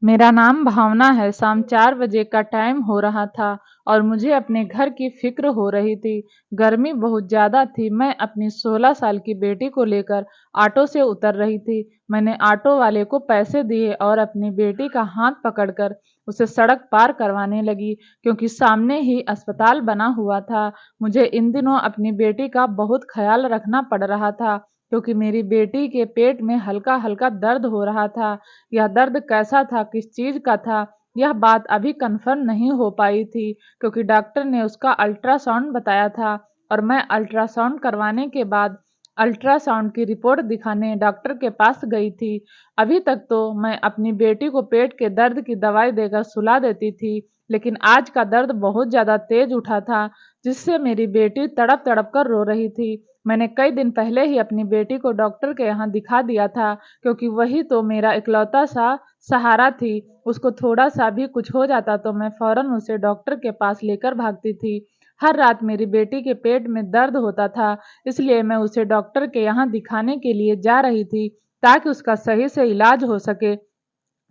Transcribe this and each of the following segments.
मेरा नाम भावना है। शाम 4 बजे का टाइम हो रहा था और मुझे अपने घर की फ़िक्र हो रही थी। गर्मी बहुत ज़्यादा थी। मैं अपनी 16 साल की बेटी को लेकर ऑटो से उतर रही थी। मैंने ऑटो वाले को पैसे दिए और अपनी बेटी का हाथ पकड़कर उसे सड़क पार करवाने लगी, क्योंकि सामने ही अस्पताल बना हुआ था। मुझे इन दिनों अपनी बेटी का बहुत ख़्याल रखना पड़ रहा था, क्योंकि मेरी बेटी के पेट में हल्का-हल्का दर्द हो रहा था। यह दर्द कैसा था, किस चीज़ का था, यह बात अभी कन्फर्म नहीं हो पाई थी, क्योंकि डॉक्टर ने उसका अल्ट्रासाउंड बताया था और मैं अल्ट्रासाउंड करवाने के बाद अल्ट्रासाउंड की रिपोर्ट दिखाने डॉक्टर के पास गई थी। अभी तक तो मैं अपनी बेटी को पेट के दर्द की दवाई देकर सुला देती थी, लेकिन आज का दर्द बहुत ज़्यादा तेज उठा था, जिससे मेरी बेटी तड़प-तड़प कर रो रही थी। मैंने कई दिन पहले ही अपनी बेटी को डॉक्टर के यहाँ दिखा दिया था, क्योंकि वही तो मेरा इकलौता सा सहारा थी। उसको थोड़ा-सा भी कुछ हो जाता तो मैं फ़ौरन उसे डॉक्टर के पास लेकर भागती थी। हर रात मेरी बेटी के पेट में दर्द होता था, इसलिए मैं उसे डॉक्टर के यहाँ दिखाने के लिए जा रही थी, ताकि उसका सही से इलाज हो सके।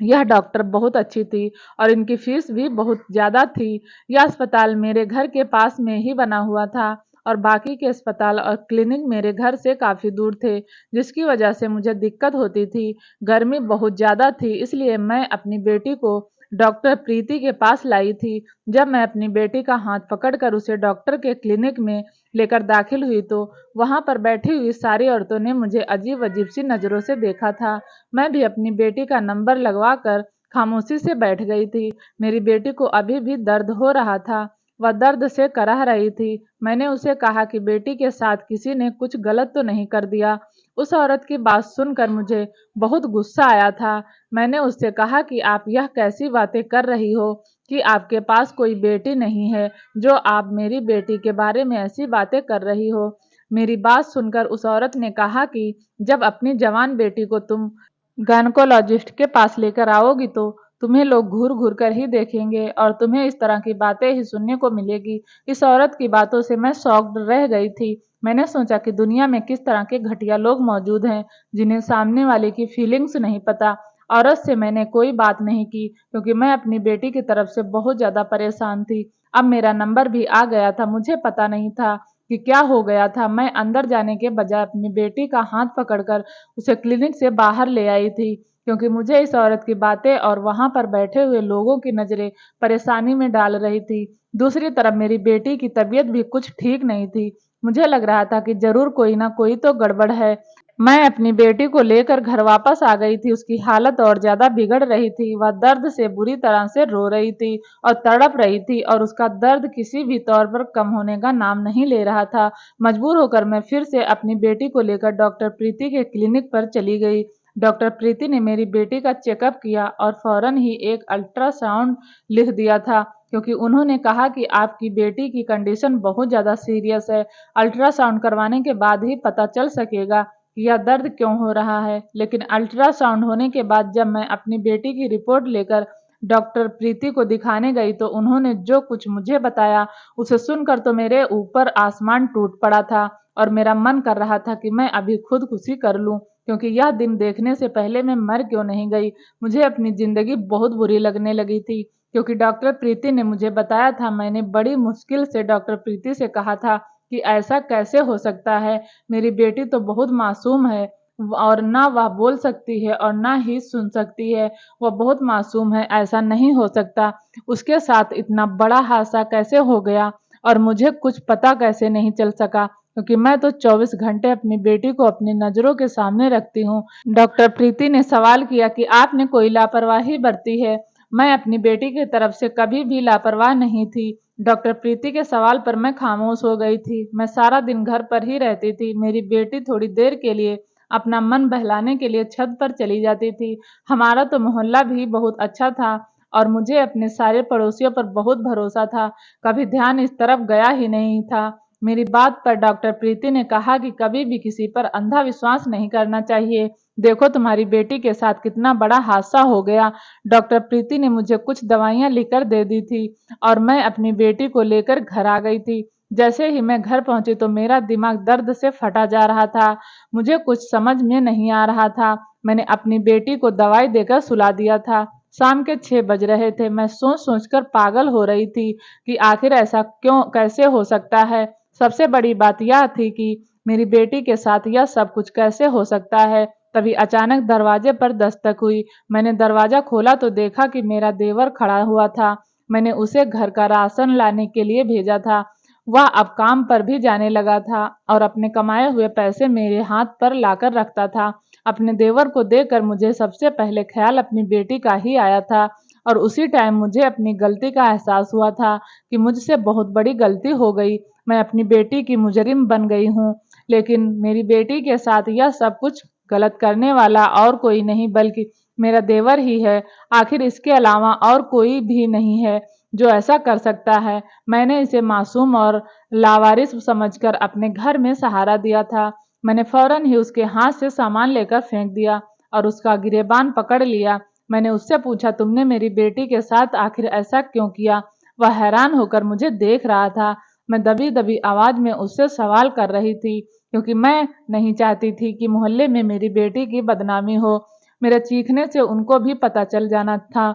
यह डॉक्टर बहुत अच्छी थी और इनकी फीस भी बहुत ज़्यादा थी। यह अस्पताल मेरे घर के पास में ही बना हुआ था और बाकी के अस्पताल और क्लिनिक मेरे घर से काफ़ी दूर थे, जिसकी वजह से मुझे दिक्कत होती थी। गर्मी बहुत ज़्यादा थी, इसलिए मैं अपनी बेटी को डॉक्टर प्रीति के पास लाई थी। जब मैं अपनी बेटी का हाथ पकड़कर उसे डॉक्टर के क्लिनिक में लेकर दाखिल हुई, तो वहाँ पर बैठी हुई सारी औरतों ने मुझे अजीब-अजीब सी नज़रों से देखा था। मैं भी अपनी बेटी का नंबर लगवा कर खामोशी से बैठ गई थी। मेरी बेटी को अभी भी दर्द हो रहा था। वह दर्द से कराह रही थी। मैंने उसे कहा कि बेटी के साथ किसी ने कुछ गलत तो नहीं कर दिया। उस औरत की बात सुनकर मुझे बहुत गुस्सा आया था। मैंने उससे कहा कि आप यह कैसी बातें कर रही हो कि आपके पास कोई बेटी नहीं है, जो आप मेरी बेटी के बारे में ऐसी बातें कर रही हो। मेरी बात सुनकर उस औरत ने कहा कि जब अपनी जवान बेटी को तुम गायनेकोलॉजिस्ट के पास लेकर आओगी, तो तुम्हें लोग घूर-घूर कर ही देखेंगे और तुम्हें इस तरह की बातें ही सुनने को मिलेगी। इस औरत की बातों से मैं शॉक्ड रह गई थी। मैंने सोचा कि दुनिया में किस तरह के घटिया लोग मौजूद हैं, जिन्हें सामने वाले की फीलिंग्स नहीं पता। औरत से मैंने कोई बात नहीं की, क्योंकि मैं अपनी बेटी की तरफ से बहुत ज़्यादा परेशान थी। अब मेरा नंबर भी आ गया था। मुझे पता नहीं था कि क्या हो गया था। मैं अंदर जाने के बजाय अपनी बेटी का हाथ पकड़कर उसे क्लिनिक से बाहर ले आई थी, क्योंकि मुझे इस औरत की बातें और वहाँ पर बैठे हुए लोगों की नज़रें परेशानी में डाल रही थी। दूसरी तरफ मेरी बेटी की तबीयत भी कुछ ठीक नहीं थी। मुझे लग रहा था कि ज़रूर कोई ना कोई तो गड़बड़ है। मैं अपनी बेटी को लेकर घर वापस आ गई थी। उसकी हालत और ज़्यादा बिगड़ रही थी। वह दर्द से बुरी तरह से रो रही थी और तड़प रही थी, और उसका दर्द किसी भी तौर पर कम होने का नाम नहीं ले रहा था। मजबूर होकर मैं फिर से अपनी बेटी को लेकर डॉक्टर प्रीति के क्लिनिक पर चली गई। डॉक्टर प्रीति ने मेरी बेटी का चेकअप किया और फौरन ही एक अल्ट्रासाउंड लिख दिया था, क्योंकि उन्होंने कहा कि आपकी बेटी की कंडीशन बहुत ज़्यादा सीरियस है। अल्ट्रासाउंड करवाने के बाद ही पता चल सकेगा कि यह दर्द क्यों हो रहा है। लेकिन अल्ट्रासाउंड होने के बाद जब मैं अपनी बेटी की रिपोर्ट लेकर डॉक्टर प्रीति को दिखाने गई, तो उन्होंने जो कुछ मुझे बताया, उसे सुनकर तो मेरे ऊपर आसमान टूट पड़ा था और मेरा मन कर रहा था कि मैं अभी खुदकुशी कर लूं, क्योंकि यह दिन देखने से पहले मैं मर क्यों नहीं गई। मुझे अपनी ज़िंदगी बहुत बुरी लगने लगी थी, क्योंकि डॉक्टर प्रीति ने मुझे बताया था। मैंने बड़ी मुश्किल से डॉक्टर प्रीति से कहा था कि ऐसा कैसे हो सकता है, मेरी बेटी तो बहुत मासूम है और ना वह बोल सकती है और ना ही सुन सकती है। वह बहुत मासूम है, ऐसा नहीं हो सकता। उसके साथ इतना बड़ा हादसा कैसे हो गया और मुझे कुछ पता कैसे नहीं चल सका, क्योंकि मैं तो 24 घंटे अपनी बेटी को अपनी नज़रों के सामने रखती हूँ। डॉक्टर प्रीति ने सवाल किया कि आपने कोई लापरवाही बरती है। मैं अपनी बेटी की तरफ से कभी भी लापरवाह नहीं थी। डॉक्टर प्रीति के सवाल पर मैं खामोश हो गई थी। मैं सारा दिन घर पर ही रहती थी। मेरी बेटी थोड़ी देर के लिए अपना मन बहलाने के लिए छत पर चली जाती थी। हमारा तो मोहल्ला भी बहुत अच्छा था और मुझे अपने सारे पड़ोसियों पर बहुत भरोसा था। कभी ध्यान इस तरफ गया ही नहीं था। मेरी बात पर डॉक्टर प्रीति ने कहा कि कभी भी किसी पर अंधा विश्वास नहीं करना चाहिए। देखो तुम्हारी बेटी के साथ कितना बड़ा हादसा हो गया। डॉक्टर प्रीति ने मुझे कुछ दवाइयाँ लिखकर दे दी थी और मैं अपनी बेटी को लेकर घर आ गई थी। जैसे ही मैं घर पहुंची, तो मेरा दिमाग दर्द से फटा जा रहा था। मुझे कुछ समझ में नहीं आ रहा था। मैंने अपनी बेटी को दवाई देकर सुला दिया था। शाम के 6 बज रहे थे। मैं सोच-सोच कर पागल हो रही थी कि आखिर ऐसा क्यों कैसे हो सकता है? सबसे बड़ी बात यह थी कि मेरी बेटी के साथ यह सब कुछ कैसे हो सकता है? तभी अचानक दरवाजे पर दस्तक हुई। मैंने दरवाजा खोला तो देखा कि मेरा देवर खड़ा हुआ था। मैंने उसे घर का राशन लाने के लिए भेजा था। वह अब काम पर भी जाने लगा था और अपने कमाए हुए पैसे मेरे हाथ पर लाकर रखता था। अपने देवर को देखकर मुझे सबसे पहले ख्याल अपनी बेटी का ही आया था और उसी टाइम मुझे अपनी गलती का एहसास हुआ था कि मुझसे बहुत बड़ी गलती हो गई। मैं अपनी बेटी की मुजरिम बन गई हूँ, लेकिन मेरी बेटी के साथ यह सब कुछ गलत करने वाला और कोई नहीं बल्कि मेरा देवर ही है। आखिर इसके अलावा और कोई भी नहीं है जो ऐसा कर सकता है। मैंने इसे मासूम और लावारिस समझकर अपने घर में सहारा दिया था। मैंने फौरन ही उसके हाथ से सामान लेकर फेंक दिया और उसका गिरेबान पकड़ लिया। मैंने उससे पूछा, तुमने मेरी बेटी के साथ आखिर ऐसा क्यों किया? वह हैरान होकर मुझे देख रहा था। मैं दबी-दबी आवाज में उससे सवाल कर रही थी क्योंकि मैं नहीं चाहती थी कि मोहल्ले में मेरी बेटी की बदनामी हो। मेरे चीखने से उनको भी पता चल जाना था।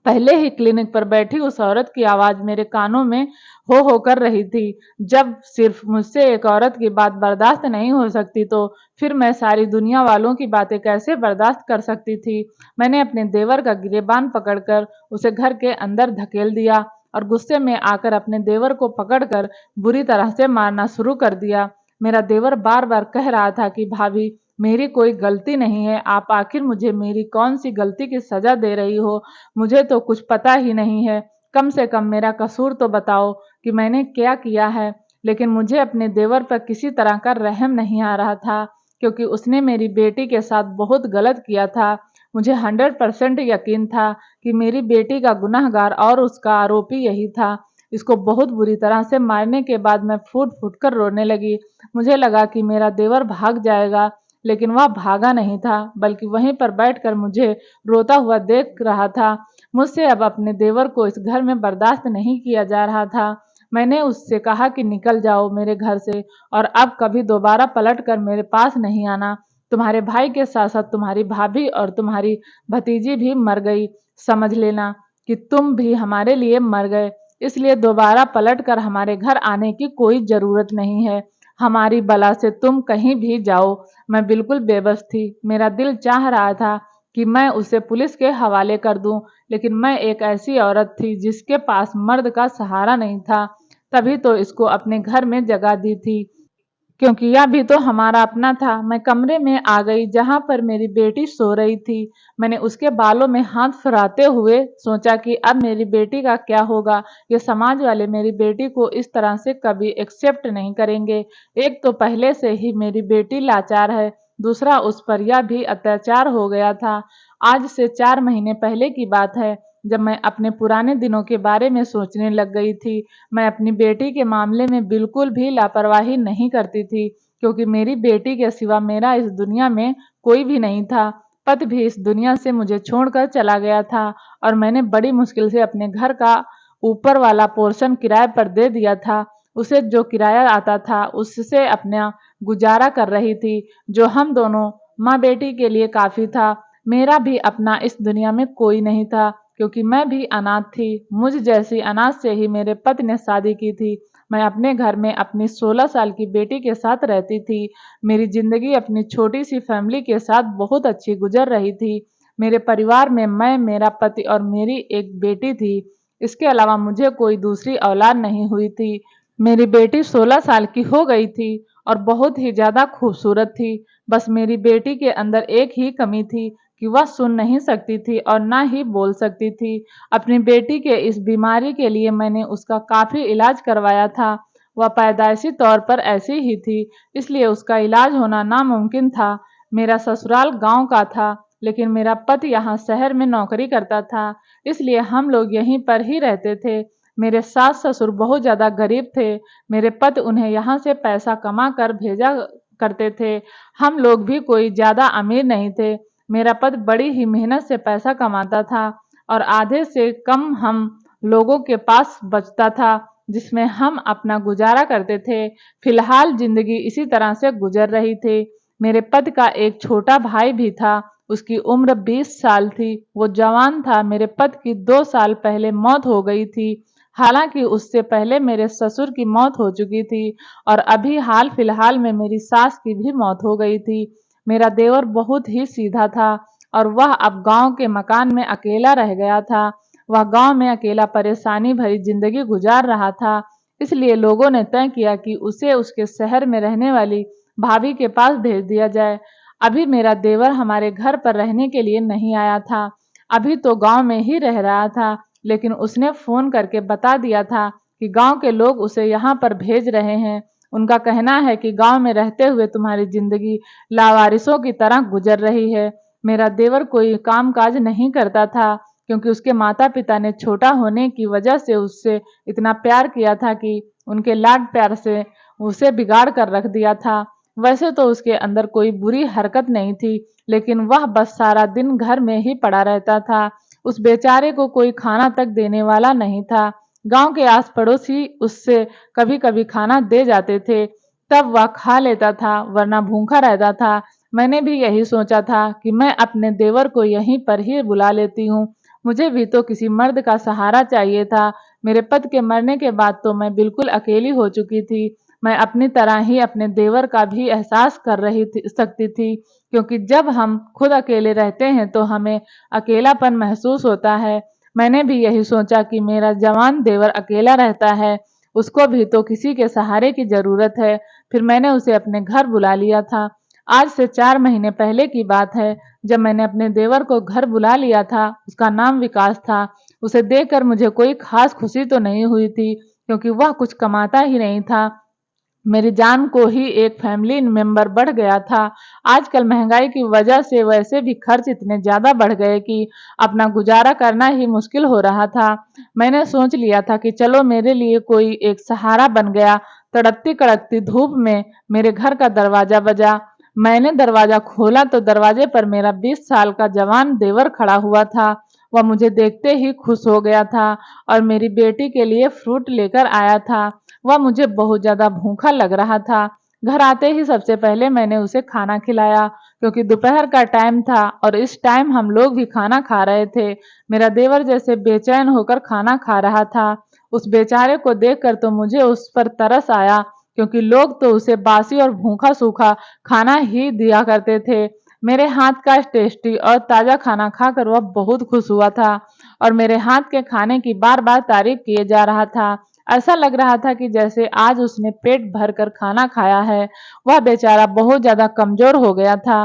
पहले ही क्लिनिक पर बैठी उस औरत की आवाज मेरे कानों में हो कर रही थी। जब सिर्फ मुझसे एक औरत की बात बर्दाश्त नहीं हो सकती तो फिर मैं सारी दुनिया वालों की बातें कैसे बर्दाश्त कर सकती थी। मैंने अपने देवर का गिरेबान पकड़कर उसे घर के अंदर धकेल दिया और गुस्से में आकर अपने देवर को पकड़कर बुरी तरह से मारना शुरू कर दिया। मेरा देवर बार बार कह रहा था कि भाभी, मेरी कोई गलती नहीं है, आप आखिर मुझे मेरी कौन सी गलती की सजा दे रही हो? मुझे तो कुछ पता ही नहीं है। कम से कम मेरा कसूर तो बताओ कि मैंने क्या किया है। लेकिन मुझे अपने देवर पर किसी तरह का रहम नहीं आ रहा था क्योंकि उसने मेरी बेटी के साथ बहुत गलत किया था। मुझे 100% यकीन था कि मेरी बेटी का गुनहगार और उसका आरोपी यही था। इसको बहुत बुरी तरह से मारने के बाद मैं फूट-फूट कर रोने लगी। मुझे लगा कि मेरा देवर भाग जाएगा, लेकिन वह भागा नहीं था, बल्कि वहीं पर बैठकर मुझे रोता हुआ देख रहा था। मुझसे अब अपने देवर को इस घर में बर्दाश्त नहीं किया जा रहा था। मैंने उससे कहा कि निकल जाओ मेरे घर से और अब कभी दोबारा पलट कर मेरे पास नहीं आना। तुम्हारे भाई के साथ साथ तुम्हारी भाभी और तुम्हारी भतीजी भी मर गई। समझ लेना कि तुम भी हमारे लिए मर गए। इसलिए दोबारा पलट कर हमारे घर आने की कोई जरूरत नहीं है। हमारी बला से तुम कहीं भी जाओ। मैं बिल्कुल बेबस थी। मेरा दिल चाह रहा था कि मैं उसे पुलिस के हवाले कर दूं, लेकिन मैं एक ऐसी औरत थी जिसके पास मर्द का सहारा नहीं था। तभी तो इसको अपने घर में जगह दी थी, क्योंकि यह भी तो हमारा अपना था। मैं कमरे में आ गई जहां पर मेरी बेटी सो रही थी। मैंने उसके बालों में हाथ फिराते हुए सोचा कि अब मेरी बेटी का क्या होगा। ये समाज वाले मेरी बेटी को इस तरह से कभी एक्सेप्ट नहीं करेंगे। एक तो पहले से ही मेरी बेटी लाचार है, दूसरा उस पर यह भी अत्याचार हो गया था। आज से 4 महीने पहले की बात है, जब मैं अपने पुराने दिनों के बारे में सोचने लग गई थी। मैं अपनी बेटी के मामले में बिल्कुल भी लापरवाही नहीं करती थी, क्योंकि मेरी बेटी के सिवा मेरा इस दुनिया में कोई भी नहीं था। पति भी इस दुनिया से मुझे छोड़कर चला गया था और मैंने बड़ी मुश्किल से अपने घर का ऊपर वाला पोर्शन किराए पर दे दिया था। उसे जो किराया आता था उससे अपना गुजारा कर रही थी, जो हम दोनों माँ बेटी के लिए काफी था। मेरा भी अपना इस दुनिया में कोई नहीं था, क्योंकि मैं भी अनाथ थी। मुझ जैसी अनाथ से ही मेरे पति ने शादी की थी। मैं अपने घर में अपनी 16 साल की बेटी के साथ रहती थी। मेरी जिंदगी अपनी छोटी सी फैमिली के साथ बहुत अच्छी गुजर रही थी। मेरे परिवार में मैं, मेरा पति और मेरी एक बेटी थी। इसके अलावा मुझे कोई दूसरी औलाद नहीं हुई थी। मेरी बेटी 16 साल की हो गई थी और बहुत ही ज्यादा खूबसूरत थी। बस मेरी बेटी के अंदर एक ही कमी थी कि वह सुन नहीं सकती थी और ना ही बोल सकती थी। अपनी बेटी के इस बीमारी के लिए मैंने उसका काफ़ी इलाज करवाया था। वह पैदाइशी तौर पर ऐसी ही थी, इसलिए उसका इलाज होना नामुमकिन था। मेरा ससुराल गांव का था, लेकिन मेरा पति यहाँ शहर में नौकरी करता था, इसलिए हम लोग यहीं पर ही रहते थे। मेरे सास ससुर बहुत ज़्यादा गरीब थे। मेरे पति उन्हें यहाँ से पैसा कमा कर भेजा करते थे। हम लोग भी कोई ज़्यादा अमीर नहीं थे। मेरा पति बड़ी ही मेहनत से पैसा कमाता था और आधे से कम हम लोगों के पास बचता था, जिसमें हम अपना गुजारा करते थे। फिलहाल जिंदगी इसी तरह से गुजर रही थी। मेरे पति का एक छोटा भाई भी था, उसकी उम्र 20 साल थी। वो जवान था। मेरे पति की 2 साल पहले मौत हो गई थी। हालांकि उससे पहले मेरे ससुर की मौत हो चुकी थी और अभी हाल फिलहाल में मेरी सास की भी मौत हो गई थी। मेरा देवर बहुत ही सीधा था और वह अब गांव के मकान में अकेला रह गया था। वह गांव में अकेला परेशानी भरी जिंदगी गुजार रहा था। इसलिए लोगों ने तय किया कि उसे उसके शहर में रहने वाली भाभी के पास भेज दिया जाए। अभी मेरा देवर हमारे घर पर रहने के लिए नहीं आया था। अभी तो गांव में ही रह रहा था, लेकिन उसने फोन करके बता दिया था कि गांव के लोग उसे यहाँ पर भेज रहे हैं। उनका कहना है कि गांव में रहते हुए तुम्हारी जिंदगी लावारिसों की तरह गुजर रही है। मेरा देवर कोई काम काज नहीं करता था, क्योंकि उसके माता पिता ने छोटा होने की वजह से उससे इतना प्यार किया था कि उनके लाड प्यार से उसे बिगाड़ कर रख दिया था। वैसे तो उसके अंदर कोई बुरी हरकत नहीं थी, लेकिन वह बस सारा दिन घर में ही पड़ा रहता था। उस बेचारे को कोई खाना तक देने वाला नहीं था। गांव के आस पड़ोसी उससे कभी कभी खाना दे जाते थे, तब वह खा लेता था, वरना भूखा रहता था। मैंने भी यही सोचा था कि मैं अपने देवर को यहीं पर ही बुला लेती हूँ। मुझे भी तो किसी मर्द का सहारा चाहिए था। मेरे पति के मरने के बाद तो मैं बिल्कुल अकेली हो चुकी थी। मैं अपनी तरह ही अपने देवर का भी एहसास कर रही सकती थी, क्योंकि जब हम खुद अकेले रहते हैं तो हमें अकेलापन महसूस होता है। मैंने भी यही सोचा कि मेरा जवान देवर अकेला रहता है, उसको भी तो किसी के सहारे की जरूरत है। फिर मैंने उसे अपने घर बुला लिया था। आज से 4 महीने पहले की बात है, जब मैंने अपने देवर को घर बुला लिया था। उसका नाम विकास था। उसे देखकर मुझे कोई खास खुशी तो नहीं हुई थी, क्योंकि वह कुछ कमाता ही नहीं था। मेरी जान को ही एक फैमिली मेंबर बढ़ गया था। आजकल महंगाई की वजह से वैसे भी खर्च इतने ज्यादा बढ़ गए कि अपना गुजारा करना ही मुश्किल हो रहा था। मैंने सोच लिया था कि चलो मेरे लिए कोई एक सहारा बन गया। तड़पती कड़कती धूप में मेरे घर का दरवाजा बजा। मैंने दरवाजा खोला तो दरवाजे पर मेरा 20 साल का जवान देवर खड़ा हुआ था। वह मुझे देखते ही खुश हो गया था और मेरी बेटी के लिए फ्रूट लेकर आया था। वह मुझे बहुत ज्यादा भूखा लग रहा था। घर आते ही सबसे पहले मैंने उसे खाना खिलाया, क्योंकि दोपहर का टाइम था और इस टाइम हम लोग भी खाना खा रहे थे। मेरा देवर जैसे बेचैन होकर खाना खा रहा था। उस बेचारे को देखकर तो मुझे उस पर तरस आया, क्योंकि लोग तो उसे बासी और भूखा सूखा खाना ही दिया करते थे। मेरे हाथ का टेस्टी और ताजा खाना खाकर वह बहुत खुश हुआ था और मेरे हाथ के खाने की बार बार तारीफ किए जा रहा था। ऐसा लग रहा था कि जैसे आज उसने पेट भर कर खाना खाया है। वह बेचारा बहुत ज्यादा कमजोर हो गया था।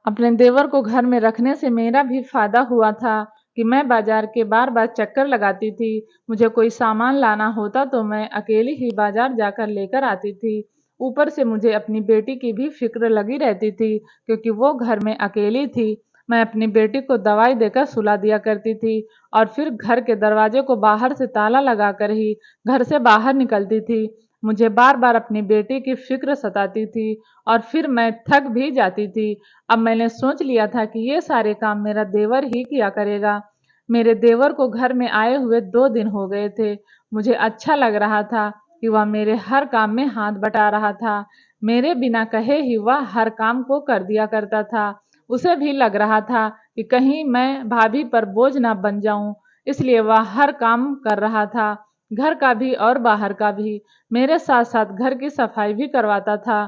अपने देवर को घर में रखने से मेरा भी फायदा हुआ था कि मैं बाजार के बार बार चक्कर लगाती थी। मुझे कोई सामान लाना होता तो मैं अकेली ही बाजार जाकर लेकर आती थी। ऊपर से मुझे अपनी बेटी की भी फिक्र लगी रहती थी, क्योंकि वो घर में अकेली थी। मैं अपनी बेटी को दवाई देकर सुला दिया करती थी और फिर घर के दरवाजे को बाहर से ताला लगाकर ही घर से बाहर निकलती थी। मुझे बार बार अपनी बेटी की फिक्र सताती थी और फिर मैं थक भी जाती थी। अब मैंने सोच लिया था कि ये सारे काम मेरा देवर ही किया करेगा। मेरे देवर को घर में आए हुए 2 दिन हो गए थे। मुझे अच्छा लग रहा था कि वह मेरे हर काम में हाथ बटा रहा था। मेरे बिना कहे ही वह हर काम को कर दिया करता था। उसे भी लग रहा था कि कहीं मैं भाभी पर बोझ ना बन जाऊं, इसलिए वह हर काम कर रहा था, घर का भी और बाहर का भी। मेरे साथ साथ घर की सफाई भी करवाता था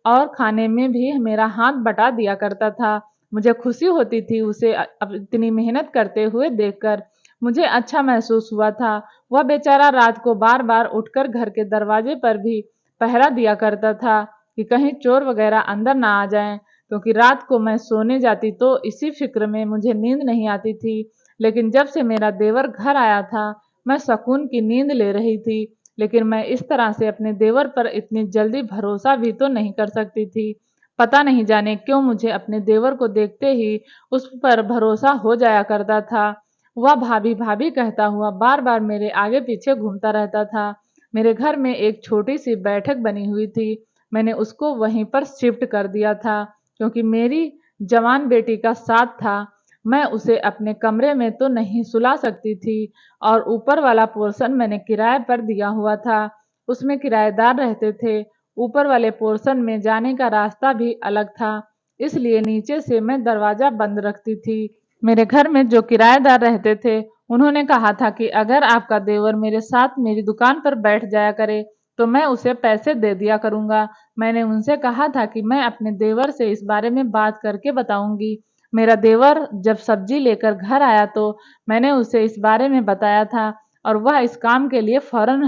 और खाने में भी मेरा हाथ बटा दिया करता था। मुझे खुशी होती थी उसे अब इतनी मेहनत करते हुए देखकर। मुझे अच्छा महसूस हुआ था। वह बेचारा रात को बार बार उठकर घर के दरवाजे पर भी पहरा दिया करता था कि कहीं चोर वगैरह अंदर ना आ जाएं, क्योंकि रात को मैं सोने जाती तो इसी फिक्र में मुझे नींद नहीं आती थी। लेकिन जब से मेरा देवर घर आया था, मैं सुकून की नींद ले रही थी। लेकिन मैं इस तरह से अपने देवर पर इतनी जल्दी भरोसा भी तो नहीं कर सकती थी। पता नहीं जाने क्यों मुझे अपने देवर को देखते ही उस पर भरोसा हो जाया करता था। वह भाभी भाभी कहता हुआ बार बार मेरे आगे पीछे घूमता रहता था। मेरे घर में एक छोटी सी बैठक बनी हुई थी। मैंने उसको वहीं पर शिफ्ट कर दिया था, क्योंकि मेरी जवान बेटी का साथ था। मैं उसे अपने कमरे में तो नहीं सुला सकती थी और ऊपर वाला पोर्शन मैंने किराए पर दिया हुआ था। उसमें किराएदार रहते थे। ऊपर वाले पोर्शन में जाने का रास्ता भी अलग था। इसलिए नीचे से मैं दरवाजा बंद रखती थी। मेरे घर में जो किराएदार रहते थे, उन्होंने कहा था कि अगर आपका देवर मेरे साथ मेरी दुकान पर बैठ जाया करे तो मैं उसे पैसे दे दिया करूंगा। मैंने उनसे कहा था कि मैं अपने देवर से इस बारे में बात करके बताऊंगी। मेरा देवर जब सब्जी लेकर घर आया तो मैंने उसे इस बारे में बताया था और वह इस काम के लिए फौरन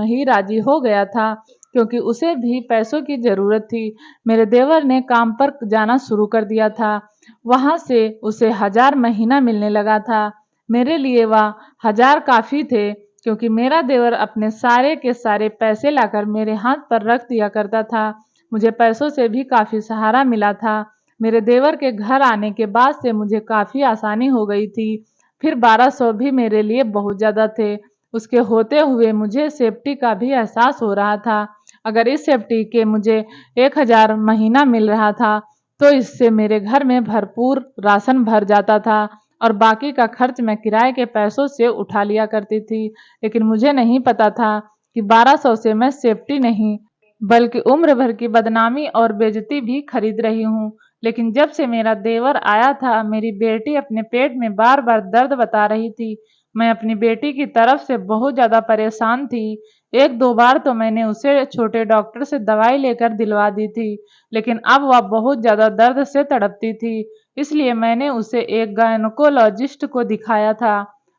ही राजी हो गया था, क्योंकि उसे भी पैसों की जरूरत थी। मेरे देवर ने काम पर जाना शुरू कर दिया था। वहां से उसे 1000 महीना मिलने लगा था। मेरे लिए वह 1000 काफी थे, क्योंकि मेरा देवर अपने सारे के सारे पैसे लाकर मेरे हाथ पर रख दिया करता था। मुझे पैसों से भी काफी सहारा मिला था। मेरे देवर के घर आने के बाद से मुझे काफी आसानी हो गई थी। फिर 1200 भी मेरे लिए बहुत ज्यादा थे। उसके होते हुए मुझे सेफ्टी का भी एहसास हो रहा था। अगर इस सेफ्टी के मुझे 1000 महीना मिल रहा था तो इससे मेरे घर में भरपूर राशन भर जाता था और बाकी का खर्च मैं किराए के पैसों से उठा लिया करती थी। लेकिन मुझे नहीं पता था कि 1200 से मैं सेफ्टी नहीं बल्कि उम्र भर की बदनामी और बेइज्जती भी खरीद रही हूँ। लेकिन जब से मेरा देवर आया था, मेरी बेटी अपने पेट में बार बार दर्द बता रही थी। मैं अपनी बेटी की तरफ से बहुत ज्यादा परेशान थी। एक दो बार तो मैंने उसे छोटे डॉक्टर से दवाई लेकर दिलवा दी थी, लेकिन अब वह बहुत ज्यादा दर्द से तड़पती थी। इसलिए मैंने उसे एक गायनकोलॉजिस्ट को दिखाया था।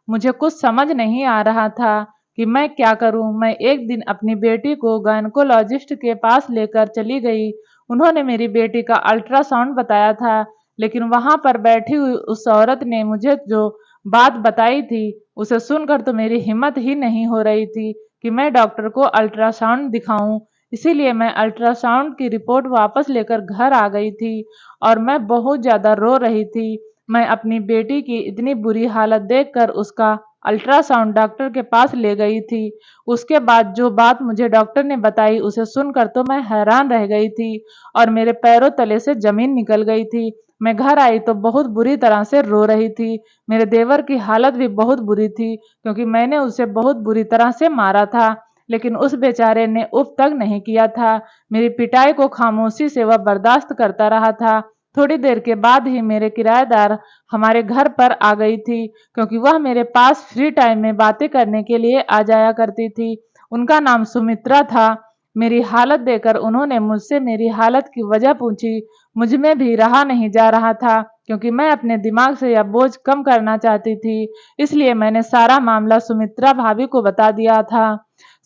मुझे कुछ समझ नहीं आ रहा था कि मैं क्या करूं। मैं एक दिन अपनी बेटी को गायनकोलॉजिस्ट के पास लेकर चली गई। उन्होंने मेरी बेटी का अल्ट्रासाउंड बताया था, लेकिन वहां पर बैठी हुई उस औरत ने मुझे जो बात बताई थी, उसे सुनकर तो मेरी हिम्मत ही नहीं हो रही थी कि मैं डॉक्टर को अल्ट्रासाउंड दिखाऊं। इसीलिए मैं अल्ट्रासाउंड की रिपोर्ट वापस लेकर घर आ गई थी और मैं बहुत ज्यादा रो रही थी। मैं अपनी बेटी की इतनी बुरी हालत देखकर उसका अल्ट्रासाउंड डॉक्टर के पास ले गई थी। उसके बाद जो बात मुझे डॉक्टर ने बताई, उसे सुनकर तो मैं हैरान रह गई थी और मेरे पैरों तले से जमीन निकल गई थी। मैं घर आई तो बहुत बुरी तरह से रो रही थी। मेरे देवर की हालत भी बहुत बुरी थी, क्योंकि मैंने उसे बहुत बुरी तरह से मारा था, लेकिन उस बेचारे ने उफ तक नहीं किया था। मेरी पिटाई को खामोशी से वह बर्दाश्त करता रहा था। थोड़ी देर के बाद ही मेरे किराएदार हमारे घर पर आ गई थी, क्योंकि वह मेरे पास फ्री टाइम में बातें करने के लिए आ जाया करती थी। उनका नाम सुमित्रा था। मेरी हालत देखकर उन्होंने मुझसे मेरी हालत की वजह पूछी। मुझ में भी रहा नहीं जा रहा था, क्योंकि मैं अपने दिमाग से यह बोझ कम करना चाहती थी। इसलिए मैंने सारा मामला सुमित्रा भाभी को बता दिया था।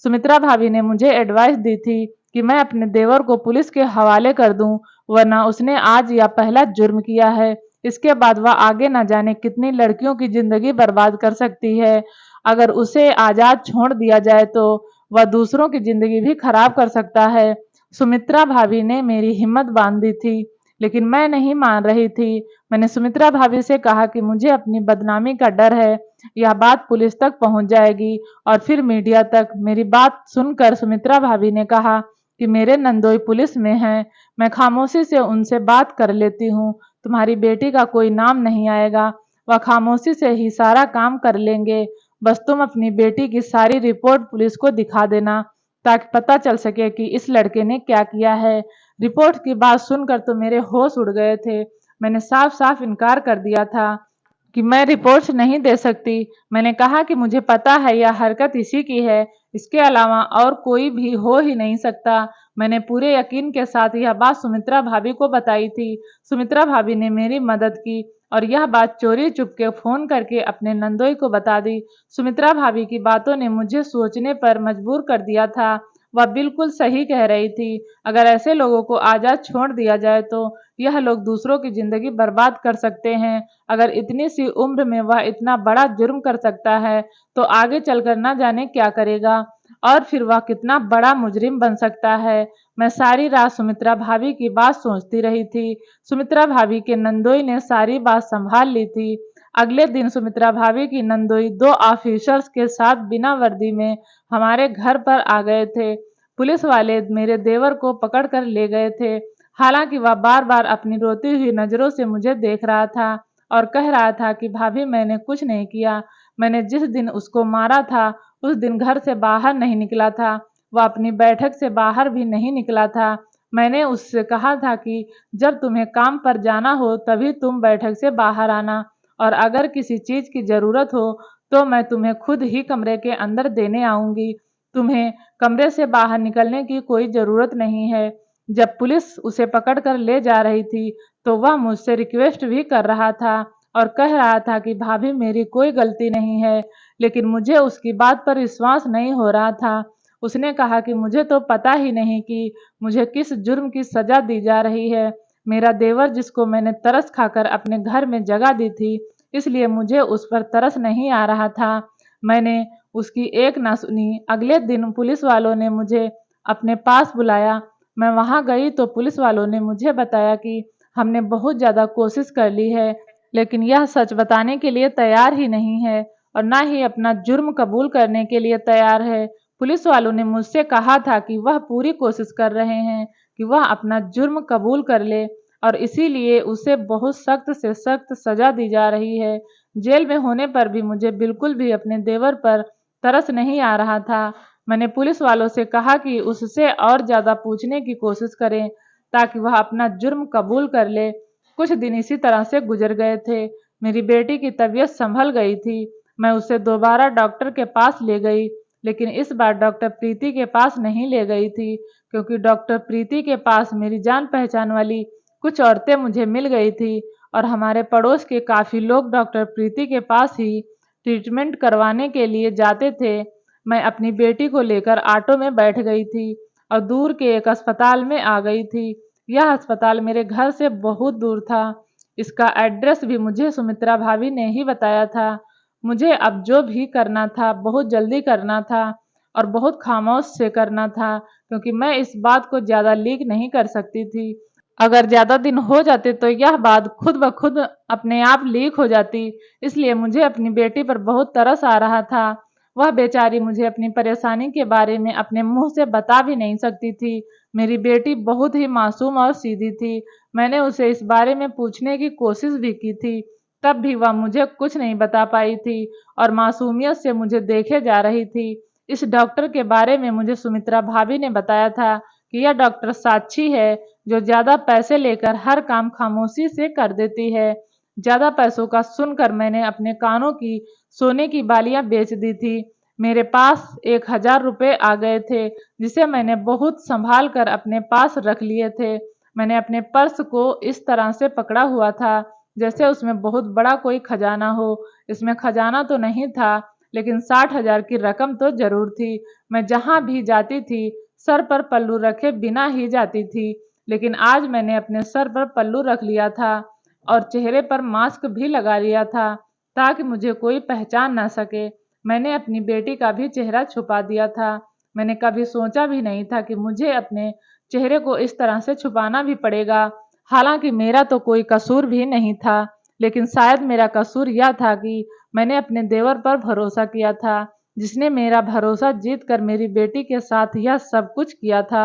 सुमित्रा भाभी ने मुझे एडवाइस दी थी कि मैं अपने देवर को पुलिस के हवाले कर दूं, वरना उसने आज यह पहला जुर्म किया है। इसके बाद वह आगे न जाने कितनी लड़कियों की जिंदगी बर्बाद कर सकती है। अगर उसे आजाद छोड़ दिया जाए तो वह दूसरों की जिंदगी भी खराब कर सकता है। सुमित्रा भाभी ने मेरी हिम्मत बांध दी थी, लेकिन मैं नहीं मान रही थी। मैंने सुमित्रा भाभी से कहा कि मुझे अपनी बदनामी का डर है, यह बात पुलिस तक पहुंच जाएगी और फिर मीडिया तक। मेरी बात सुनकर सुमित्रा भाभी ने कहा कि मेरे नंदोई पुलिस में हैं, मैं खामोशी से उनसे बात कर लेती हूँ। तुम्हारी बेटी का कोई नाम नहीं आएगा, वह खामोशी से ही सारा काम कर लेंगे। बस तुम अपनी बेटी की सारी रिपोर्ट पुलिस को दिखा देना, ताकि पता चल सके कि इस लड़के ने क्या किया है। रिपोर्ट की बात सुनकर तो मेरे होश उड़ गए थे। मैंने साफ साफ इनकार कर दिया था कि मैं रिपोर्ट्स नहीं दे सकती। मैंने कहा कि मुझे पता है यह हरकत इसी की है, इसके अलावा और कोई भी हो ही नहीं सकता। मैंने पूरे यकीन के साथ यह बात सुमित्रा भाभी को बताई थी। सुमित्रा भाभी ने मेरी मदद की और यह बात चोरी चुपके फोन करके अपने नंदोई को बता दी। सुमित्रा भाभी की बातों ने मुझे सोचने पर मजबूर कर दिया था। वह बिल्कुल सही कह रही थी। अगर ऐसे लोगों को आजाद छोड़ दिया जाए तो यह लोग दूसरों की जिंदगी बर्बाद कर सकते हैं। अगर इतनी सी उम्र में वह इतना बड़ा जुर्म कर सकता है तो आगे चलकर ना जाने क्या करेगा, और फिर वह कितना बड़ा मुजरिम बन सकता है। मैं सारी रात सुमित्रा भाभी की बात सोचती रही थी। सुमित्रा भाभी के नंदोई ने सारी बात संभाल ली थी। अगले दिन सुमित्रा भाभी की नंदोई 2 ऑफिसर्स के साथ बिना वर्दी में हमारे घर पर आ गए थे। पुलिस वाले मेरे देवर को पकड़ कर ले गए थे। हालांकि वह बार बार अपनी रोती हुई नजरों से मुझे देख रहा था और कह रहा था कि भाभी मैंने कुछ नहीं किया। मैंने जिस दिन उसको मारा था उस दिन घर से बाहर नहीं निकला था, वह अपनी बैठक से बाहर भी नहीं निकला था। मैंने उससे कहा था कि जब तुम्हें काम पर जाना हो तभी तुम बैठक से बाहर आना, और अगर किसी चीज की जरूरत हो तो मैं तुम्हें खुद ही कमरे के अंदर देने आऊंगी। तुम्हें कमरे से बाहर निकलने की कोई जरूरत नहीं है। जब पुलिस उसे पकड़कर ले जा रही थी तो वह मुझसे रिक्वेस्ट भी कर रहा था और कह रहा था कि भाभी मेरी कोई गलती नहीं है, लेकिन मुझे उसकी बात पर विश्वास नहीं हो रहा था। उसने कहा कि मुझे तो पता ही नहीं कि मुझे किस जुर्म की सजा दी जा रही है। मेरा देवर जिसको मैंने तरस खाकर अपने घर में जगह दी थी, इसलिए मुझे उस पर तरस नहीं आ रहा था। मैंने उसकी एक ना सुनी। अगले दिन पुलिस वालों ने मुझे अपने पास बुलाया। मैं वहां गई तो पुलिस वालों ने मुझे बताया कि हमने बहुत ज़्यादा कोशिश कर ली है, लेकिन यह सच बताने के लिए तैयार ही नहीं है और ना ही अपना जुर्म कबूल करने के लिए तैयार है। पुलिस वालों ने मुझसे कहा था कि वह पूरी कोशिश कर रहे हैं कि वह अपना जुर्म कबूल कर ले और इसीलिए उसे बहुत सख्त से सख्त सजा दी जा रही है। जेल में होने पर भी मुझे बिल्कुल भी अपने देवर पर तरस नहीं आ रहा था। मैंने पुलिस वालों से कहा कि उससे और ज़्यादा पूछने की कोशिश करें ताकि वह अपना जुर्म कबूल कर ले। कुछ दिन इसी तरह से गुजर गए थे। मेरी बेटी की तबीयत संभल गई थी। मैं उसे दोबारा डॉक्टर के पास ले गई, लेकिन इस बार डॉक्टर प्रीति के पास नहीं ले गई थी, क्योंकि डॉक्टर प्रीति के पास मेरी जान पहचान वाली कुछ औरतें मुझे मिल गई थी और हमारे पड़ोस के काफ़ी लोग डॉक्टर प्रीति के पास ही ट्रीटमेंट करवाने के लिए जाते थे। मैं अपनी बेटी को लेकर ऑटो में बैठ गई थी और दूर के एक अस्पताल में आ गई थी। यह अस्पताल मेरे घर से बहुत दूर था। इसका एड्रेस भी मुझे सुमित्रा भाभी ने ही बताया था। मुझे अब जो भी करना था बहुत जल्दी करना था और बहुत खामोश से करना था, क्योंकि मैं इस बात को ज़्यादा लीक नहीं कर सकती थी। अगर ज़्यादा दिन हो जाते तो यह बात खुद ब खुद अपने आप लीक हो जाती। इसलिए मुझे अपनी बेटी पर बहुत तरस आ रहा था। वह बेचारी मुझे अपनी परेशानी के बारे में अपने मुंह से बता भी नहीं सकती थी। मेरी बेटी बहुत ही मासूम और सीधी थी। मैंने उसे इस बारे में पूछने की कोशिश भी की थी, तब भी वह मुझे कुछ नहीं बता पाई थी और मासूमियत से मुझे देखे जा रही थी। इस डॉक्टर के बारे में मुझे सुमित्रा भाभी ने बताया था कि यह डॉक्टर साक्षी है, जो ज़्यादा पैसे लेकर हर काम खामोशी से कर देती है। ज़्यादा पैसों का सुनकर मैंने अपने कानों की सोने की बालियां बेच दी थी। मेरे पास 1,000 रुपये आ गए थे, जिसे मैंने बहुत संभाल कर अपने पास रख लिए थे। मैंने अपने पर्स को इस तरह से पकड़ा हुआ था जैसे उसमें बहुत बड़ा कोई खजाना हो। इसमें खजाना तो नहीं था, लेकिन 60,000 की रकम तो जरूर थी। मैं जहाँ भी जाती थी सर पर पल्लू रखे बिना ही जाती थी, लेकिन आज मैंने अपने सर पर पल्लू रख लिया था और चेहरे पर मास्क भी लगा लिया था ताकि मुझे कोई पहचान ना सके। मैंने अपनी बेटी का भी चेहरा छुपा दिया था। मैंने कभी सोचा भी नहीं था कि मुझे अपने चेहरे को इस तरह से छुपाना भी पड़ेगा। हालांकि मेरा तो कोई कसूर भी नहीं था, लेकिन शायद मेरा कसूर यह था कि मैंने अपने देवर पर भरोसा किया था, जिसने मेरा भरोसा जीत कर मेरी बेटी के साथ यह सब कुछ किया था।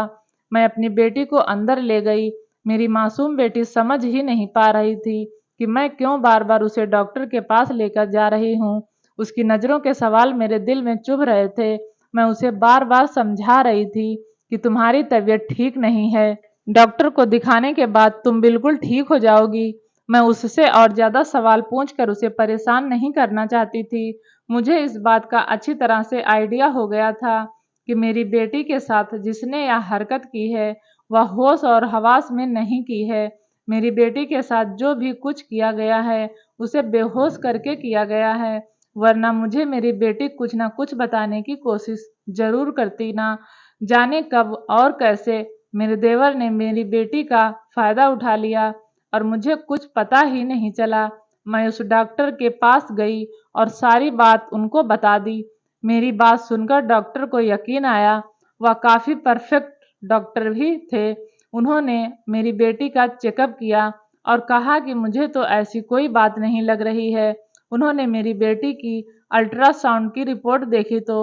मैं अपनी बेटी को अंदर ले गई। मेरी मासूम बेटी समझ ही नहीं पा रही थी कि मैं क्यों बार बार उसे डॉक्टर के पास लेकर जा रही हूँ। उसकी नज़रों के सवाल मेरे दिल में चुभ रहे थे। मैं उसे बार बार समझा रही थी कि तुम्हारी तबीयत ठीक नहीं है, डॉक्टर को दिखाने के बाद तुम बिल्कुल ठीक हो जाओगी। मैं उससे और ज़्यादा सवाल पूछकर उसे परेशान नहीं करना चाहती थी। मुझे इस बात का अच्छी तरह से आइडिया हो गया था कि मेरी बेटी के साथ जिसने यह हरकत की है वह होश और हवास में नहीं की है। मेरी बेटी के साथ जो भी कुछ किया गया है उसे बेहोश करके किया गया है, वरना मुझे मेरी बेटी कुछ ना कुछ बताने की कोशिश जरूर करती। ना जाने कब और कैसे मेरे देवर ने मेरी बेटी का फायदा उठा लिया और मुझे कुछ पता ही नहीं चला। मैं उस डॉक्टर के पास गई और सारी बात उनको बता दी। मेरी बात सुनकर डॉक्टर को यकीन आया। वह काफ़ी परफेक्ट डॉक्टर भी थे। उन्होंने मेरी बेटी का चेकअप किया और कहा कि मुझे तो ऐसी कोई बात नहीं लग रही है। उन्होंने मेरी बेटी की अल्ट्रासाउंड की रिपोर्ट देखी तो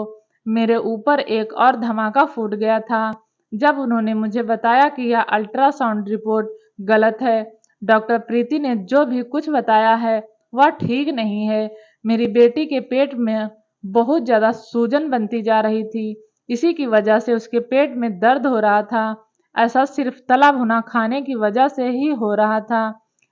मेरे ऊपर एक और धमाका फूट गया था जब उन्होंने मुझे बताया कि यह अल्ट्रासाउंड रिपोर्ट गलत है। डॉक्टर प्रीति ने जो भी कुछ बताया है वह ठीक नहीं है। मेरी बेटी के पेट में बहुत ज़्यादा सूजन बनती जा रही थी। इसी की वजह से उसके पेट में दर्द हो रहा था। ऐसा सिर्फ तला भुना खाने की वजह से ही हो रहा था।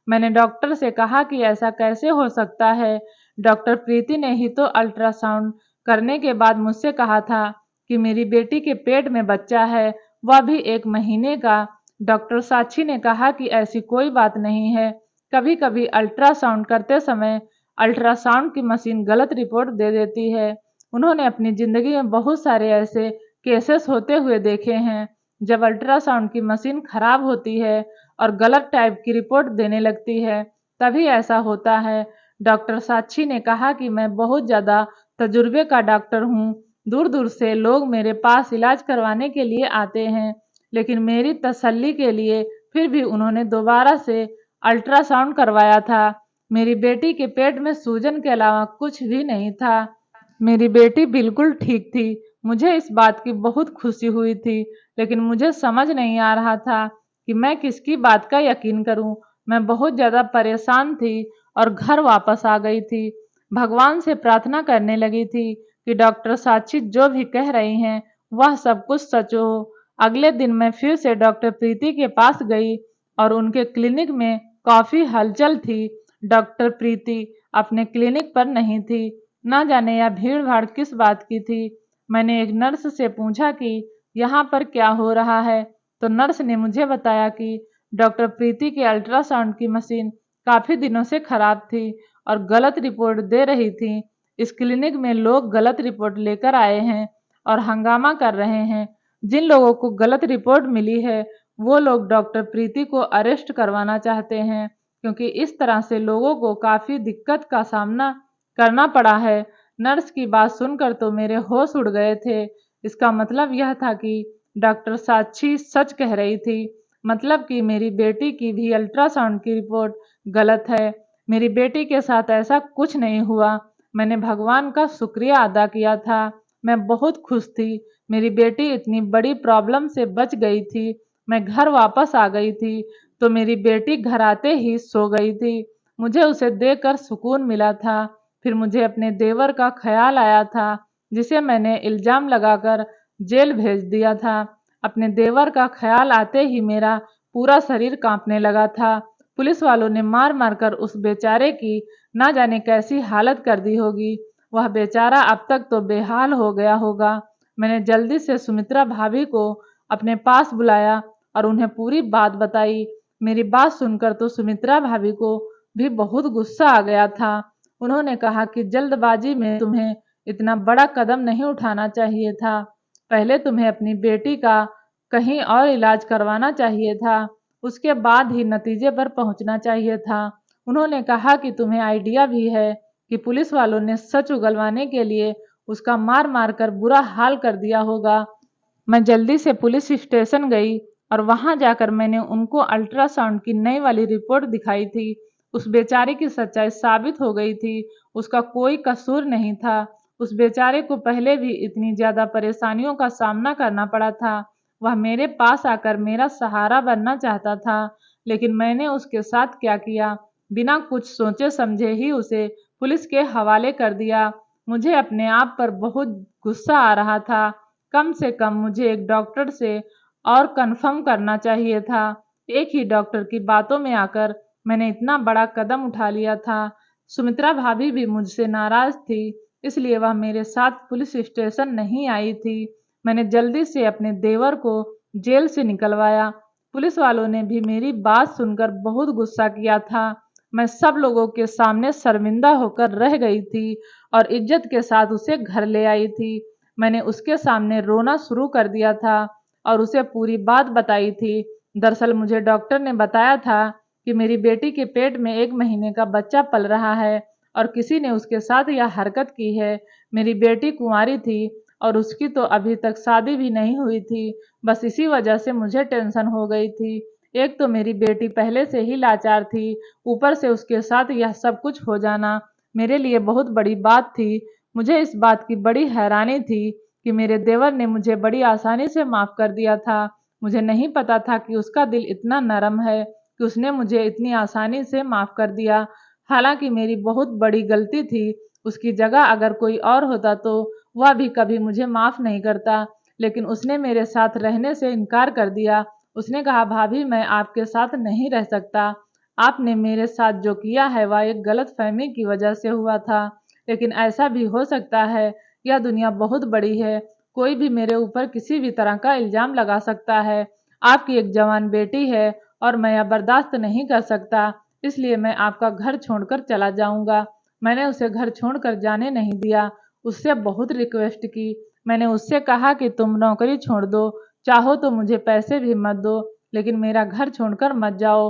मैंने डॉक्टर से कहा कि ऐसा कैसे हो सकता है। डॉक्टर प्रीति ने ही तो अल्ट्रासाउंड करने के बाद मुझसे कहा था कि मेरी बेटी के पेट में बच्चा है, वह भी 1 महीने का। डॉक्टर साक्षी ने कहा कि ऐसी कोई बात नहीं है। कभी कभी अल्ट्रासाउंड करते समय अल्ट्रासाउंड की मशीन गलत रिपोर्ट दे देती है। उन्होंने अपनी जिंदगी में बहुत सारे ऐसे केसेस होते हुए देखे हैं। जब अल्ट्रासाउंड की मशीन खराब होती है और गलत टाइप की रिपोर्ट देने लगती है, तभी ऐसा होता है। डॉक्टर साक्षी ने कहा कि मैं बहुत ज़्यादा तजुर्बे का डॉक्टर हूँ। दूर दूर से लोग मेरे पास इलाज करवाने के लिए आते हैं, लेकिन मेरी तसल्ली के लिए फिर भी उन्होंने दोबारा से अल्ट्रासाउंड करवाया था। मेरी बेटी के पेट में सूजन के अलावा कुछ भी नहीं था। मेरी बेटी बिल्कुल ठीक थी। मुझे इस बात की बहुत खुशी हुई थी, लेकिन मुझे समझ नहीं आ रहा था कि मैं किसकी बात का यकीन करूं। मैं बहुत ज़्यादा परेशान थी और घर वापस आ गई थी। भगवान से प्रार्थना करने लगी थी कि डॉक्टर साक्षी जो भी कह रही हैं, वह सब कुछ सच हो। अगले दिन मैं फिर से डॉक्टर प्रीति के पास गई और उनके क्लिनिक में काफ़ी हलचल थी। डॉक्टर प्रीति अपने क्लिनिक पर नहीं थी। ना जाने यह भीड़-भाड़ किस बात की थी। मैंने एक नर्स से पूछा कि यहाँ पर क्या हो रहा है, तो नर्स ने मुझे बताया कि डॉक्टर प्रीति की अल्ट्रासाउंड की मशीन काफ़ी दिनों से खराब थी और गलत रिपोर्ट दे रही थी। इस क्लिनिक में लोग गलत रिपोर्ट लेकर आए हैं और हंगामा कर रहे हैं। जिन लोगों को गलत रिपोर्ट मिली है, वो लोग डॉक्टर प्रीति को अरेस्ट करवाना चाहते हैं, क्योंकि इस तरह से लोगों को काफ़ी दिक्कत का सामना करना पड़ा है। नर्स की बात सुनकर तो मेरे होश उड़ गए थे। इसका मतलब यह था कि डॉक्टर साक्षी सच कह रही थी। मतलब कि मेरी बेटी की भी अल्ट्रासाउंड की रिपोर्ट गलत है। मेरी बेटी के साथ ऐसा कुछ नहीं हुआ। मैंने भगवान का शुक्रिया अदा किया था। मैं बहुत खुश थी। मेरी बेटी इतनी बड़ी प्रॉब्लम से बच गई थी। मैं घर वापस आ गई थी, तो मेरी बेटी घर आते ही सो गई थी। मुझे उसे देखकर सुकून मिला था। फिर मुझे अपने देवर का ख़्याल आया था, जिसे मैंने इल्ज़ाम लगाकर जेल भेज दिया था। अपने देवर का ख़्याल आते ही मेरा पूरा शरीर काँपने लगा था। पुलिस वालों ने मार-मार कर उस बेचारे की ना जाने कैसी हालत कर दी होगी। वह बेचारा अब तक तो बेहाल हो गया होगा। मैंने जल्दी से सुमित्रा भाभी को अपने पास बुलाया और उन्हें पूरी बात बताई। मेरी बात सुनकर तो सुमित्रा भाभी को भी बहुत गुस्सा आ गया था। उन्होंने कहा कि जल्दबाजी में तुम्हें इतना बड़ा कदम नहीं उठाना चाहिए था। पहले तुम्हें अपनी बेटी का कहीं और इलाज करवाना चाहिए था, उसके बाद ही नतीजे पर पहुंचना चाहिए था। उन्होंने कहा कि तुम्हें आइडिया भी है कि पुलिस वालों ने सच उगलवाने के लिए उसका मार मार कर बुरा हाल कर दिया होगा। मैं जल्दी से पुलिस स्टेशन गई और वहां जाकर मैंने उनको अल्ट्रासाउंड की नई वाली रिपोर्ट दिखाई थी। उस बेचारे की सच्चाई साबित हो गई थी। उसका कोई कसूर नहीं था। उस बेचारे को पहले भी इतनी ज़्यादा परेशानियों का सामना करना पड़ा था। वह मेरे पास आकर मेरा सहारा बनना चाहता था, लेकिन मैंने उसके साथ क्या किया? बिना कुछ सोचे समझे ही उसे पुलिस के हवाले कर दिया। मुझे अपने आप पर बहुत गुस्सा आ रहा था। कम से कम मुझे एक डॉक्टर से और कन्फर्म करना चाहिए था। एक ही डॉक्टर की बातों में आकर मैंने इतना बड़ा कदम उठा लिया था। सुमित्रा भाभी भी मुझसे नाराज़ थी, इसलिए वह मेरे साथ पुलिस स्टेशन नहीं आई थी। मैंने जल्दी से अपने देवर को जेल से निकलवाया। पुलिस वालों ने भी मेरी बात सुनकर बहुत गुस्सा किया था। मैं सब लोगों के सामने शर्मिंदा होकर रह गई थी और इज्जत के साथ उसे घर ले आई थी। मैंने उसके सामने रोना शुरू कर दिया था और उसे पूरी बात बताई थी। दरअसल मुझे डॉक्टर ने बताया था कि मेरी बेटी के पेट में 1 महीने का बच्चा पल रहा है और किसी ने उसके साथ यह हरकत की है। मेरी बेटी कुंवारी थी और उसकी तो अभी तक शादी भी नहीं हुई थी। बस इसी वजह से मुझे टेंशन हो गई थी। एक तो मेरी बेटी पहले से ही लाचार थी, ऊपर से उसके साथ यह सब कुछ हो जाना मेरे लिए बहुत बड़ी बात थी। मुझे इस बात की बड़ी हैरानी थी कि मेरे देवर ने मुझे बड़ी आसानी से माफ़ कर दिया था। मुझे नहीं पता था कि उसका दिल इतना नरम है कि उसने मुझे इतनी आसानी से माफ़ कर दिया। हालाँकि मेरी बहुत बड़ी गलती थी। उसकी जगह अगर कोई और होता तो वह भी कभी मुझे माफ़ नहीं करता, लेकिन उसने मेरे साथ रहने से इनकार कर दिया। उसने कहा, भाभी मैं आपके साथ नहीं रह सकता। आपने मेरे साथ जो किया है वह एक गलतफहमी की वजह से हुआ था, लेकिन ऐसा भी हो सकता है। यह दुनिया बहुत बड़ी है, कोई भी मेरे ऊपर किसी भी तरह का इल्जाम लगा सकता है। आपकी एक जवान बेटी है और मैं यह बर्दाश्त नहीं कर सकता, इसलिए मैं आपका घर छोड़कर चला जाऊंगा। मैंने उसे घर छोड़कर जाने नहीं दिया, उससे बहुत रिक्वेस्ट की। मैंने उससे कहा कि तुम नौकरी छोड़ दो, चाहो तो मुझे पैसे भी मत दो, लेकिन मेरा घर छोड़कर मत जाओ,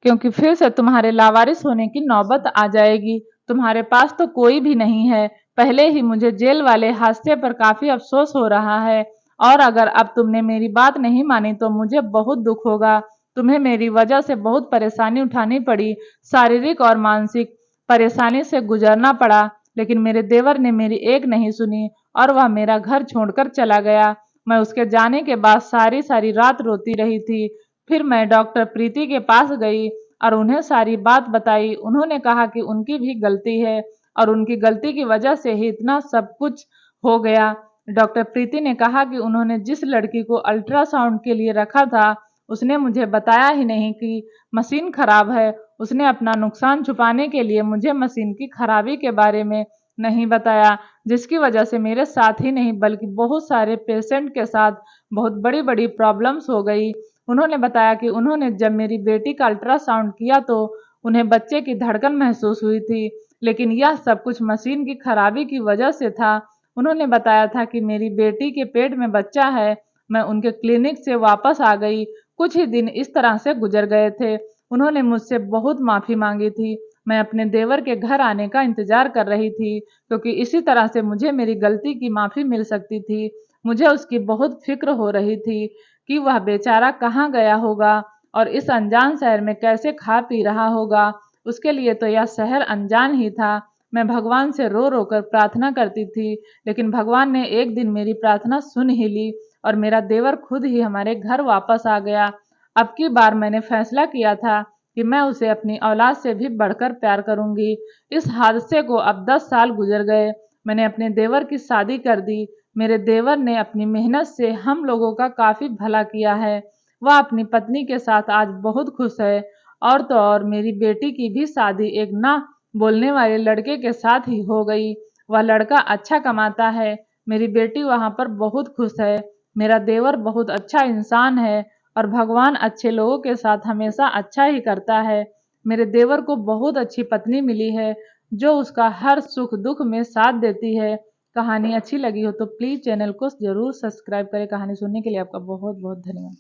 क्योंकि फिर से तुम्हारे लावारिस होने की नौबत आ जाएगी। तुम्हारे पास तो कोई भी नहीं है। पहले ही मुझे जेल वाले हादसे पर काफी अफसोस हो रहा है, और अगर अब तुमने मेरी बात नहीं मानी तो मुझे बहुत दुख होगा। तुम्हें मेरी वजह से बहुत परेशानी उठानी पड़ी, शारीरिक और मानसिक परेशानी से गुजरना पड़ा, लेकिन मेरे देवर ने मेरी एक नहीं सुनी और वह मेरा घर छोड़कर चला गया। मैं उसके जाने के बाद सारी सारी रात रोती रही थी। फिर मैं डॉक्टर प्रीति के पास गई और उन्हें सारी बात बताई। उन्होंने कहा कि उनकी भी गलती है और उनकी गलती की वजह से ही इतना सब कुछ हो गया। डॉक्टर प्रीति ने कहा कि उन्होंने जिस लड़की को अल्ट्रासाउंड के लिए रखा था, उसने मुझे बताया ही नहीं कि मशीन खराब है। उसने अपना नुकसान छुपाने के लिए मुझे मशीन की खराबी के बारे में नहीं बताया, जिसकी वजह से मेरे साथ ही नहीं बल्कि बहुत सारे पेशेंट के साथ बहुत बड़ी बड़ी प्रॉब्लम्स हो गई। उन्होंने बताया कि उन्होंने जब मेरी बेटी का अल्ट्रासाउंड किया तो उन्हें बच्चे की धड़कन महसूस हुई थी, लेकिन यह सब कुछ मशीन की खराबी की वजह से था। उन्होंने बताया था कि मेरी बेटी के पेट में बच्चा है। मैं उनके क्लिनिक से वापस आ गई। कुछ ही दिन इस तरह से गुजर गए थे। उन्होंने मुझसे बहुत माफी मांगी थी। मैं अपने देवर के घर आने का इंतजार कर रही थी, क्योंकि इसी तरह से मुझे मेरी गलती की माफी मिल सकती थी। मुझे उसकी बहुत फिक्र हो रही थी कि वह बेचारा कहाँ गया होगा और इस अनजान शहर में कैसे खा पी रहा होगा। उसके लिए तो यह शहर अनजान ही था। मैं भगवान से रो रो कर प्रार्थना करती थी, लेकिन भगवान ने एक दिन मेरी प्रार्थना सुन ही ली और मेरा देवर खुद ही हमारे घर वापस आ गया। अब की बार मैंने फैसला किया था कि मैं उसे अपनी औलाद से भी बढ़कर प्यार करूंगी। इस हादसे को अब 10 साल गुजर गए। मैंने अपने देवर की शादी कर दी। मेरे देवर ने अपनी मेहनत से हम लोगों का काफी भला किया है। वह अपनी पत्नी के साथ आज बहुत खुश है, और तो और मेरी बेटी की भी शादी एक ना बोलने वाले लड़के के साथ ही हो गई। वह लड़का अच्छा कमाता है। मेरी बेटी वहां पर बहुत खुश है। मेरा देवर बहुत अच्छा इंसान है और भगवान अच्छे लोगों के साथ हमेशा अच्छा ही करता है। मेरे देवर को बहुत अच्छी पत्नी मिली है, जो उसका हर सुख दुख में साथ देती है। कहानी अच्छी लगी हो तो प्लीज़ चैनल को ज़रूर सब्सक्राइब करें। कहानी सुनने के लिए आपका बहुत बहुत धन्यवाद।